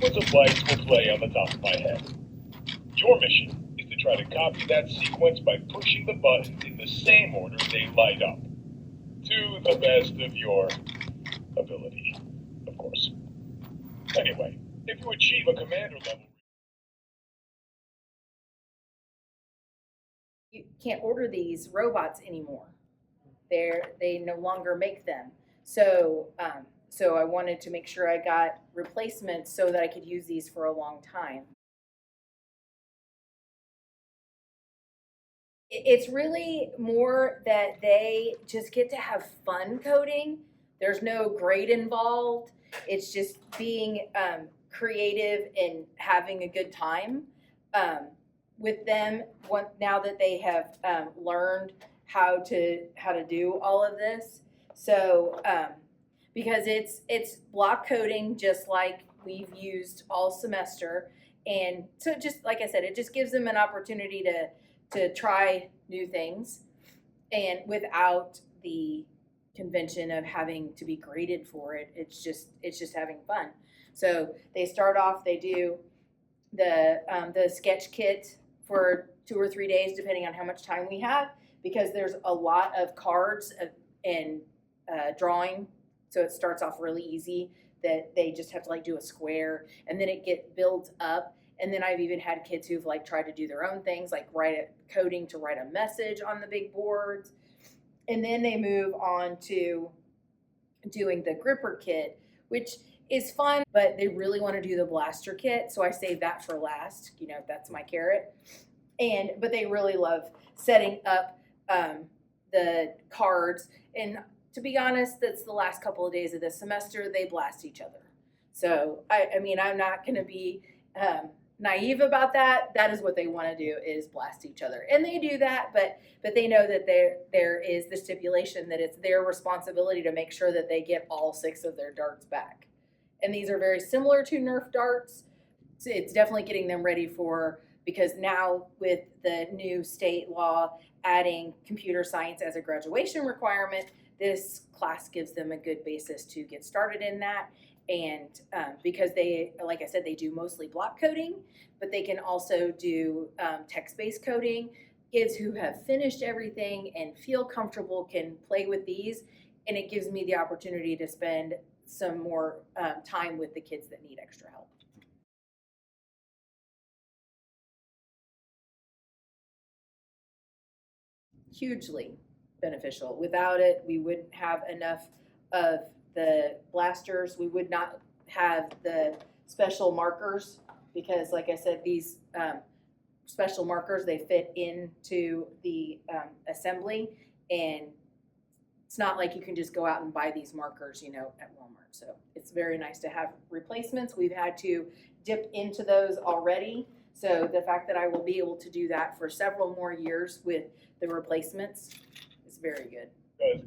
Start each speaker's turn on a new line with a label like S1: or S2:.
S1: sequence of lights will play on the top of my head. Your mission is to try to copy that sequence by pushing the buttons in the same order they light up, to the best of your ability, of course. Anyway, if you achieve a commander level,
S2: you can't order these robots anymore. They no longer make them. So so I wanted to make sure I got replacements so that I could use these for a long time. It's really more that they just get to have fun coding. There's no grade involved. It's just being creative and having a good time with them. Now that they have learned how to do all of this, so because it's block coding just like we've used all semester, and so just like I said, it just gives them an opportunity to try new things and without the convention of having to be graded for it. It's just having fun. So they start off, they do the sketch kit for 2 or 3 days depending on how much time we have, because there's a lot of cards and drawing, so it starts off really easy that they just have to like do a square, and then it builds up. And then I've even had kids who've like tried to do their own things, like coding to write a message on the big boards. And then they move on to doing the gripper kit, which is fun, but they really want to do the blaster kit. So I save that for last, that's my carrot. But they really love setting up the cards. And to be honest, that's the last couple of days of the semester, they blast each other. So I mean, I'm not going to be naive about that. That is what they want to do, is blast each other, and they do that. But they know that there is the stipulation that it's their responsibility to make sure that they get all 6 of their darts back. And these are very similar to Nerf darts. So it's definitely getting them ready because now with the new state law adding computer science as a graduation requirement, this class gives them a good basis to get started in that. And because they, like I said, they do mostly block coding, but they can also do text-based coding. Kids who have finished everything and feel comfortable can play with these, and it gives me the opportunity to spend some more time with the kids that need extra help. Hugely beneficial. Without it, we wouldn't have enough of the blasters. We would not have the special markers, because like I said, these special markers, they fit into the assembly, and it's not like you can just go out and buy these markers, at Walmart. So it's very nice to have replacements. We've had to dip into those already. So the fact that I will be able to do that for several more years with the replacements is very good.
S1: because